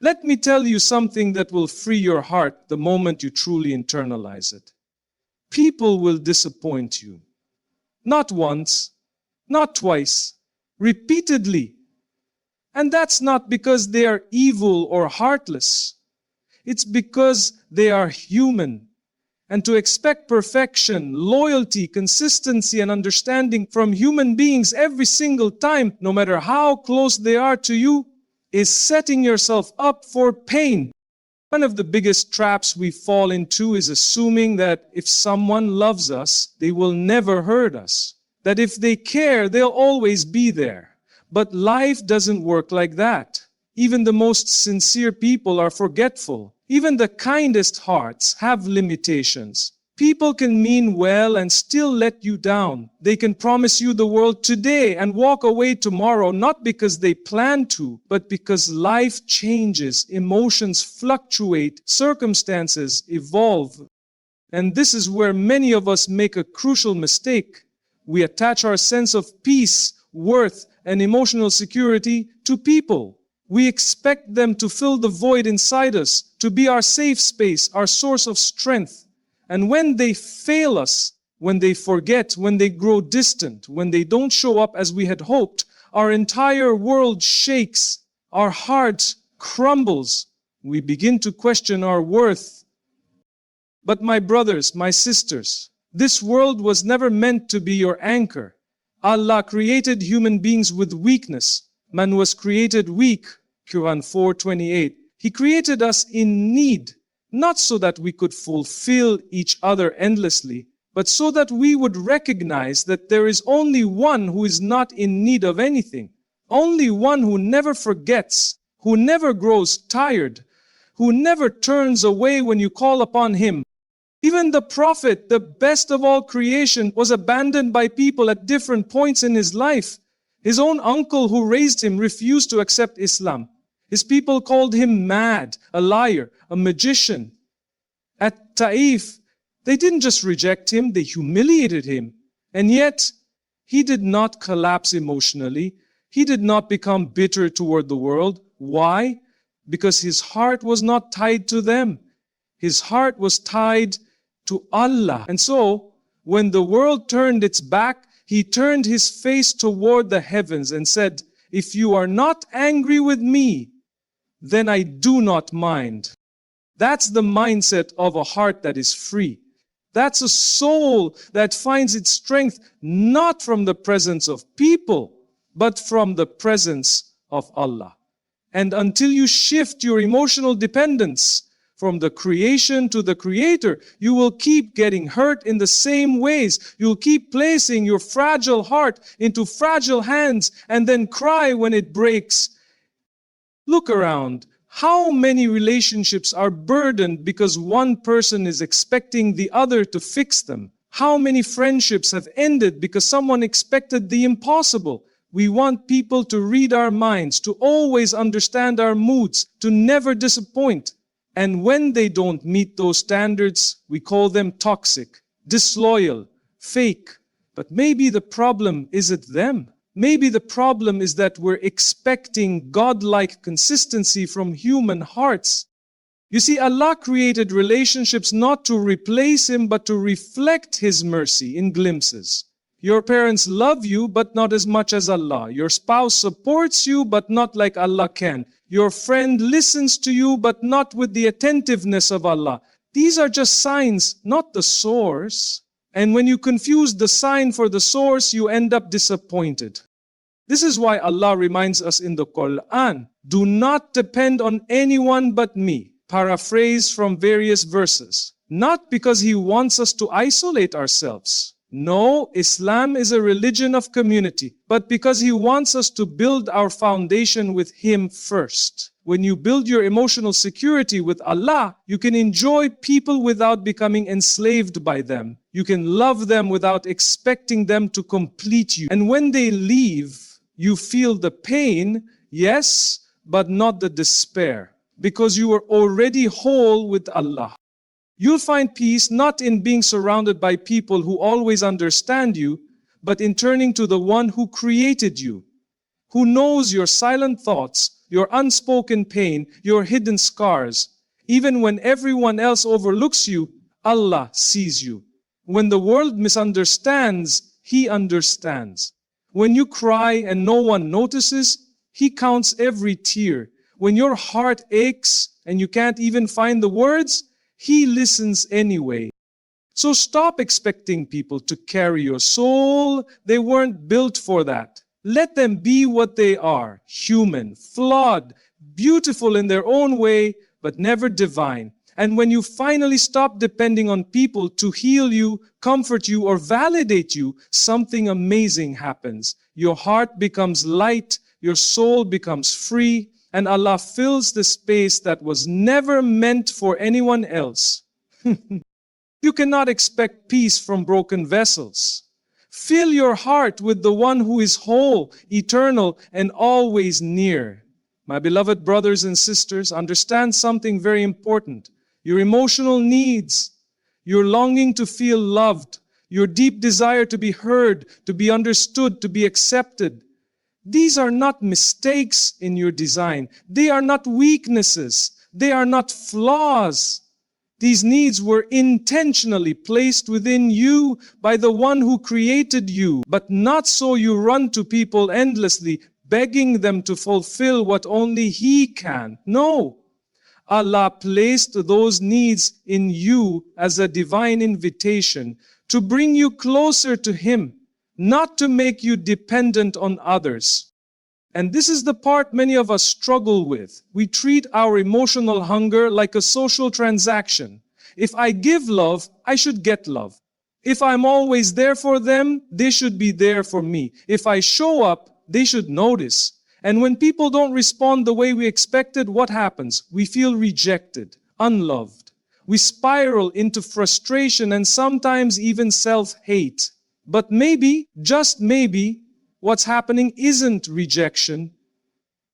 Let me tell you something that will free your heart the moment you truly internalize it. People will disappoint you. Not once, not twice, repeatedly. And that's not because they are evil or heartless. It's because they are human. And to expect perfection, loyalty, consistency, and understanding from human beings every single time, no matter how close they are to you, is setting yourself up for pain. One of the biggest traps we fall into is assuming that if someone loves us, they will never hurt us. That if they care, they'll always be there. But life doesn't work like that. Even the most sincere people are forgetful. Even the kindest hearts have limitations. People can mean well and still let you down. They can promise you the world today and walk away tomorrow, not because they plan to, but because life changes, emotions fluctuate, circumstances evolve. And this is where many of us make a crucial mistake. We attach our sense of peace, worth, and emotional security to people. We expect them to fill the void inside us, to be our safe space, our source of strength. And when they fail us, when they forget, when they grow distant, when they don't show up as we had hoped, our entire world shakes, our heart crumbles. We begin to question our worth. But my brothers, my sisters, this world was never meant to be your anchor. Allah created human beings with weakness. Man was created weak, Quran 4:28. He created us in need, not so that we could fulfill each other endlessly, but so that we would recognize that there is only one who is not in need of anything. Only one who never forgets, who never grows tired, who never turns away when you call upon him. Even the Prophet, the best of all creation, was abandoned by people at different points in his life. His own uncle who raised him refused to accept Islam. His people called him mad, a liar, a magician. At Taif, they didn't just reject him, they humiliated him. And yet, he did not collapse emotionally. He did not become bitter toward the world. Why? Because his heart was not tied to them. His heart was tied to Allah. And so, when the world turned its back, he turned his face toward the heavens and said, "If you are not angry with me, then I do not mind." That's the mindset of a heart that is free. That's a soul that finds its strength not from the presence of people, but from the presence of Allah. And until you shift your emotional dependence from the creation to the creator, you will keep getting hurt in the same ways. You'll keep placing your fragile heart into fragile hands and then cry when it breaks. Look around. How many relationships are burdened because one person is expecting the other to fix them? How many friendships have ended because someone expected the impossible? We want people to read our minds, to always understand our moods, to never disappoint. And when they don't meet those standards, we call them toxic, disloyal, fake. But maybe the problem isn't them. Maybe the problem is that we're expecting godlike consistency from human hearts. You see, Allah created relationships not to replace Him, but to reflect His mercy in glimpses. Your parents love you, but not as much as Allah. Your spouse supports you, but not like Allah can. Your friend listens to you, but not with the attentiveness of Allah. These are just signs, not the source. And when you confuse the sign for the source, you end up disappointed. This is why Allah reminds us in the Quran, "Do not depend on anyone but me." Paraphrase from various verses. Not because He wants us to isolate ourselves. No, Islam is a religion of community, but because He wants us to build our foundation with Him first. When you build your emotional security with Allah, you can enjoy people without becoming enslaved by them. You can love them without expecting them to complete you. And when they leave, you feel the pain, yes, but not the despair, because you are already whole with Allah. You'll find peace not in being surrounded by people who always understand you, but in turning to the one who created you, who knows your silent thoughts, your unspoken pain, your hidden scars. Even when everyone else overlooks you, Allah sees you. When the world misunderstands, He understands. When you cry and no one notices, He counts every tear. When your heart aches and you can't even find the words, He listens anyway. So stop expecting people to carry your soul. They weren't built for that. Let them be what they are, human, flawed, beautiful in their own way, but never divine. And when you finally stop depending on people to heal you, comfort you, or validate you, something amazing happens. Your heart becomes light, your soul becomes free, and Allah fills the space that was never meant for anyone else. You cannot expect peace from broken vessels. Fill your heart with the one who is whole, eternal, and always near. My beloved brothers and sisters, understand something very important. Your emotional needs, your longing to feel loved, your deep desire to be heard, to be understood, to be accepted. These are not mistakes in your design. They are not weaknesses. They are not flaws. These needs were intentionally placed within you by the one who created you, but not so you run to people endlessly, begging them to fulfill what only He can. No. Allah placed those needs in you as a divine invitation to bring you closer to Him, not to make you dependent on others. And this is the part many of us struggle with. We treat our emotional hunger like a social transaction. If I give love, I should get love. If I'm always there for them, they should be there for me. If I show up, they should notice. And when people don't respond the way we expected, what happens? We feel rejected, unloved. We spiral into frustration and sometimes even self-hate. But maybe, just maybe, what's happening isn't rejection.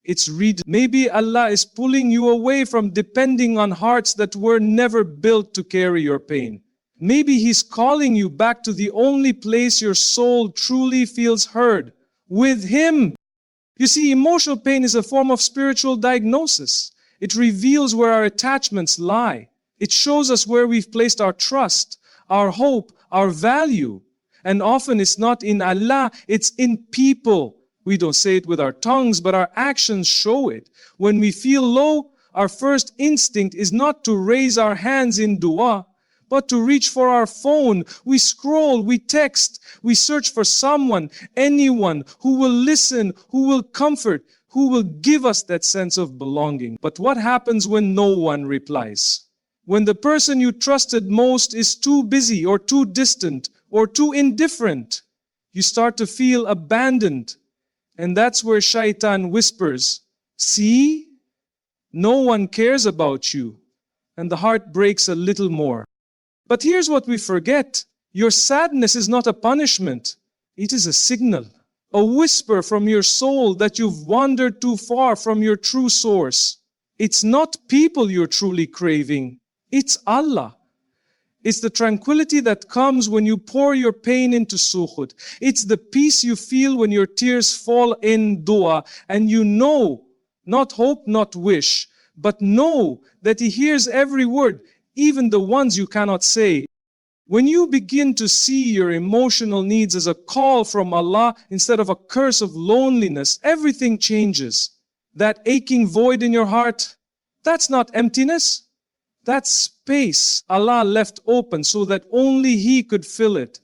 It's maybe Allah is pulling you away from depending on hearts that were never built to carry your pain. Maybe He's calling you back to the only place your soul truly feels heard, with Him. You see, emotional pain is a form of spiritual diagnosis. It reveals where our attachments lie. It shows us where we've placed our trust, our hope, our value. And often it's not in Allah, it's in people. We don't say it with our tongues, but our actions show it. When we feel low, our first instinct is not to raise our hands in dua, but to reach for our phone. We scroll, we text, we search for someone, anyone who will listen, who will comfort, who will give us that sense of belonging. But what happens when no one replies? When the person you trusted most is too busy or too distant or too indifferent, you start to feel abandoned. And that's where Shaitan whispers, see, no one cares about you. And the heart breaks a little more. But here's what we forget. Your sadness is not a punishment. It is a signal, a whisper from your soul that you've wandered too far from your true source. It's not people you're truly craving. It's Allah. It's the tranquility that comes when you pour your pain into suhood. It's the peace you feel when your tears fall in dua and you know, not hope, not wish, but know that He hears every word, even the ones you cannot say. When you begin to see your emotional needs as a call from Allah instead of a curse of loneliness, everything changes. That aching void in your heart, that's not emptiness. That's space Allah left open so that only He could fill it.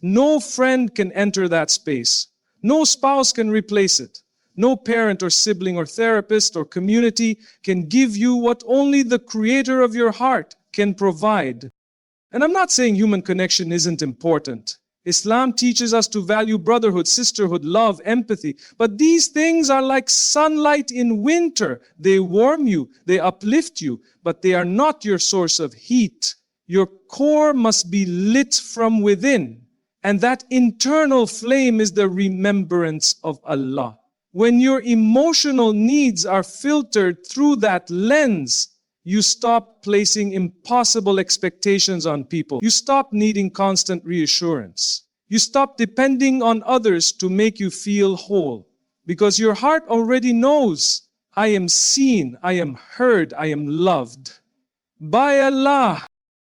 No friend can enter that space. No spouse can replace it. No parent or sibling or therapist or community can give you what only the Creator of your heart can provide. And I'm not saying human connection isn't important. Islam teaches us to value brotherhood, sisterhood, love, empathy. But these things are like sunlight in winter. They warm you, they uplift you, but they are not your source of heat. Your core must be lit from within. And that internal flame is the remembrance of Allah. When your emotional needs are filtered through that lens, you stop placing impossible expectations on people. You stop needing constant reassurance. You stop depending on others to make you feel whole. Because your heart already knows I am seen, I am heard, I am loved by Allah.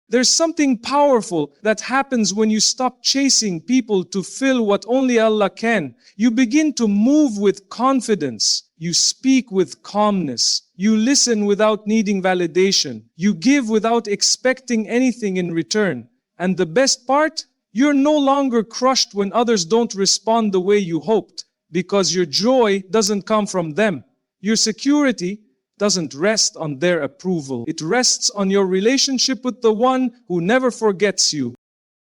There's something powerful that happens when you stop chasing people to fill what only Allah can. You begin to move with confidence. You speak with calmness. You listen without needing validation. You give without expecting anything in return. And the best part? You're no longer crushed when others don't respond the way you hoped, because your joy doesn't come from them. Your security doesn't rest on their approval. It rests on your relationship with the one who never forgets you.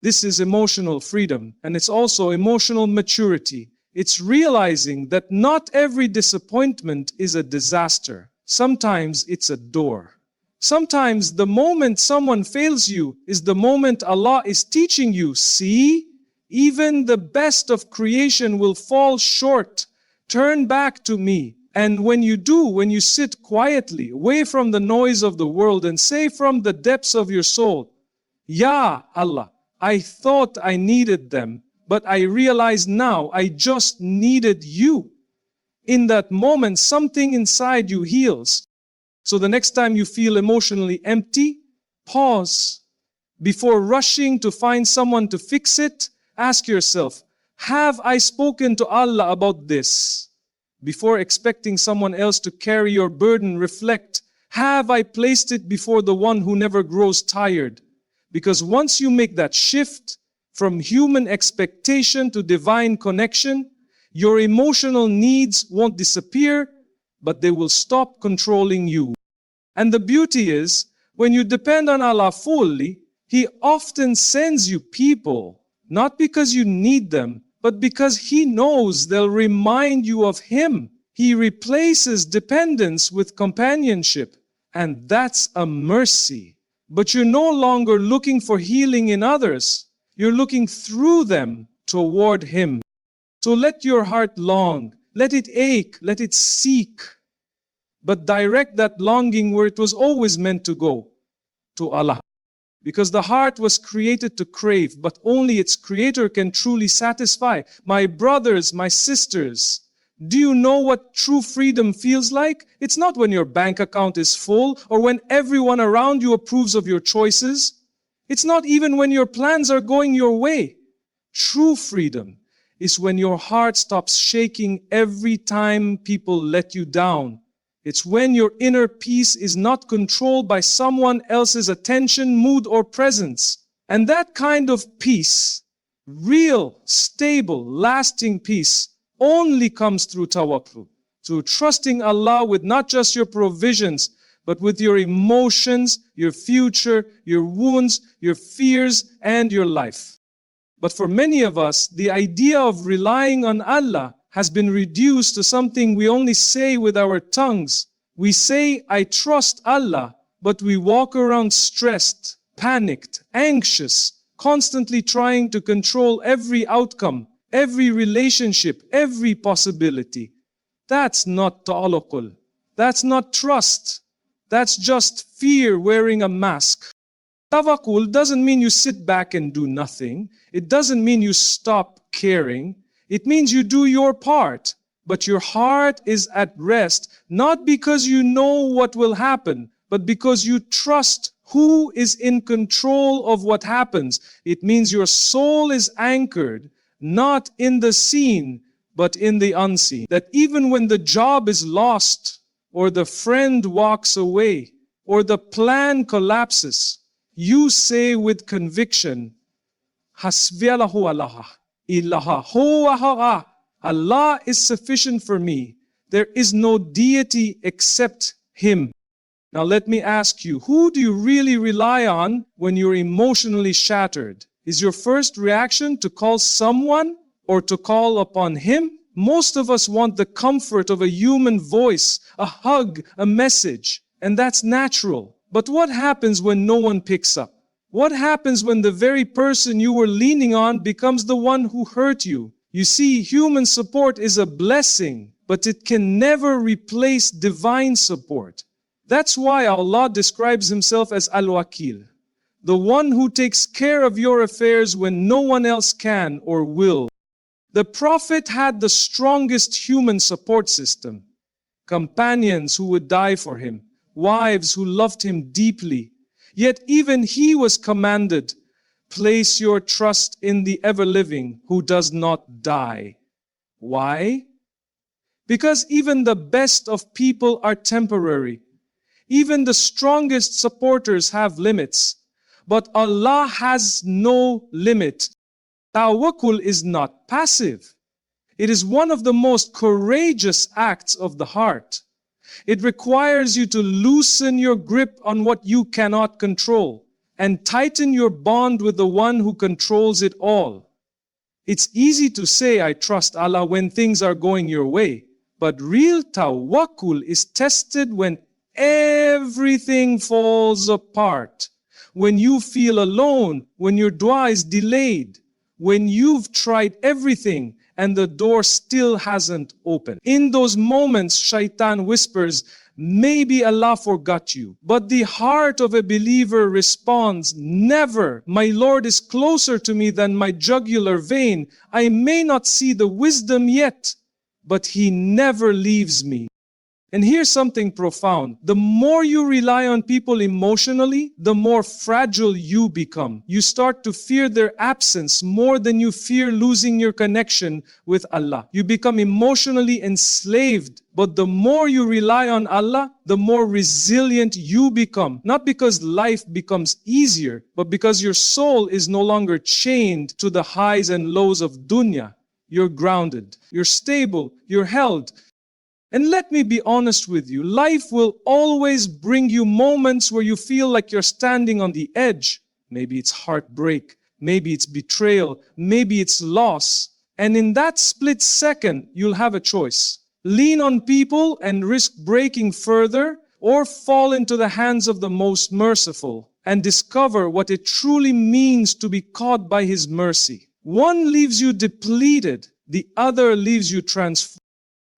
This is emotional freedom, and it's also emotional maturity. It's realizing that not every disappointment is a disaster. Sometimes it's a door. Sometimes the moment someone fails you is the moment Allah is teaching you, see, even the best of creation will fall short. Turn back to me. And when you do, when you sit quietly, away from the noise of the world and say from the depths of your soul, Ya Allah, I thought I needed them, but I realize now I just needed you. In that moment, something inside you heals. So the next time you feel emotionally empty, pause. Before rushing to find someone to fix it, ask yourself, have I spoken to Allah about this? Before expecting someone else to carry your burden, reflect, have I placed it before the one who never grows tired? Because once you make that shift from human expectation to divine connection, your emotional needs won't disappear, but they will stop controlling you. And the beauty is, when you depend on Allah fully, He often sends you people, not because you need them, but because He knows they'll remind you of Him. He replaces dependence with companionship, and that's a mercy. But you're no longer looking for healing in others. You're looking through them toward Him. So let your heart long, let it ache, let it seek. But direct that longing where it was always meant to go, to Allah. Because the heart was created to crave, but only its creator can truly satisfy. My brothers, my sisters, do you know what true freedom feels like? It's not when your bank account is full or when everyone around you approves of your choices. It's not even when your plans are going your way. True freedom is when your heart stops shaking every time people let you down. It's when your inner peace is not controlled by someone else's attention, mood, or presence. And that kind of peace, real, stable, lasting peace, only comes through tawakkul, through trusting Allah with not just your provisions, but with your emotions, your future, your wounds, your fears, and your life. But for many of us, the idea of relying on Allah has been reduced to something we only say with our tongues. We say, I trust Allah, but we walk around stressed, panicked, anxious, constantly trying to control every outcome, every relationship, every possibility. That's not tawakkul. That's not trust. That's just fear wearing a mask. Tawakkul doesn't mean you sit back and do nothing. It doesn't mean you stop caring. It means you do your part, but your heart is at rest, not because you know what will happen, but because you trust who is in control of what happens. It means your soul is anchored, not in the seen, but in the unseen. That even when the job is lost, or the friend walks away, or the plan collapses, you say with conviction, Hasbiyalahu Allah. Allah is sufficient for me. There is no deity except Him. Now let me ask you, who do you really rely on when you're emotionally shattered? Is your first reaction to call someone or to call upon Him? Most of us want the comfort of a human voice, a hug, a message, and that's natural. But what happens when no one picks up? What happens when the very person you were leaning on becomes the one who hurt you? You see, human support is a blessing, but it can never replace divine support. That's why Allah describes Himself as Al-Wakil, the one who takes care of your affairs when no one else can or will. The Prophet had the strongest human support system. companions who would die for him, wives who loved him deeply. Yet even he was commanded, place your trust in the ever-living who does not die. Why? Because even the best of people are temporary. Even the strongest supporters have limits. But Allah has no limit. Tawakkul is not passive. It is one of the most courageous acts of the heart. It requires you to loosen your grip on what you cannot control and tighten your bond with the one who controls it all. It's easy to say I trust Allah when things are going your way, but real tawakkul is tested when everything falls apart. When you feel alone, when your dua is delayed, when you've tried everything and the door still hasn't opened. In those moments, Shaitan whispers, maybe Allah forgot you. But the heart of a believer responds, never. My Lord is closer to me than my jugular vein. I may not see the wisdom yet, but He never leaves me. And here's something profound. The more you rely on people emotionally, the more fragile you become. You start to fear their absence more than you fear losing your connection with Allah. You become emotionally enslaved. But the more you rely on Allah, the more resilient you become. Not because life becomes easier, but because your soul is no longer chained to the highs and lows of dunya. You're grounded. You're stable. You're held. And let me be honest with you, life will always bring you moments where you feel like you're standing on the edge. Maybe it's heartbreak, maybe it's betrayal, maybe it's loss. And in that split second, you'll have a choice. Lean on people and risk breaking further, or fall into the hands of the most merciful and discover what it truly means to be caught by His mercy. One leaves you depleted, the other leaves you transformed.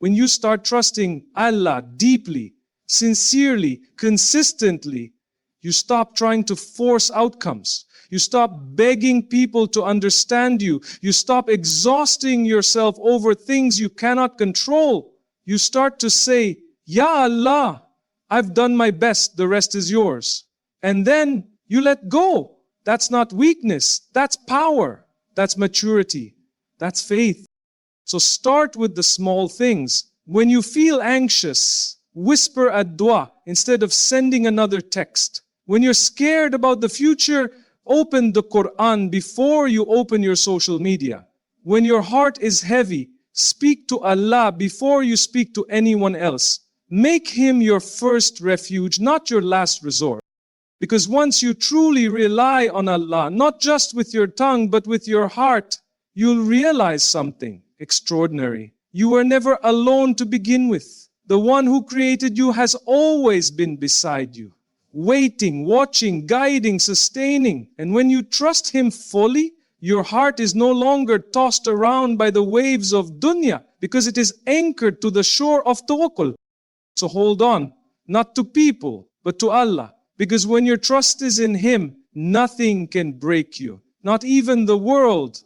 When you start trusting Allah deeply, sincerely, consistently, you stop trying to force outcomes. You stop begging people to understand you. You stop exhausting yourself over things you cannot control. You start to say, Ya Allah, I've done my best, the rest is yours. And then you let go. That's not weakness, that's power, that's maturity, that's faith. So start with the small things. When you feel anxious, whisper a dua instead of sending another text. When you're scared about the future, open the Quran before you open your social media. When your heart is heavy, speak to Allah before you speak to anyone else. Make Him your first refuge, not your last resort. Because once you truly rely on Allah, not just with your tongue, but with your heart, you'll realize something extraordinary. You were never alone to begin with. The one who created you has always been beside you, waiting, watching, guiding, sustaining. And when you trust Him fully, your heart is no longer tossed around by the waves of dunya, because it is anchored to the shore of tawakkul. So hold on, not to people, but to Allah. Because when your trust is in Him, nothing can break you, not even the world.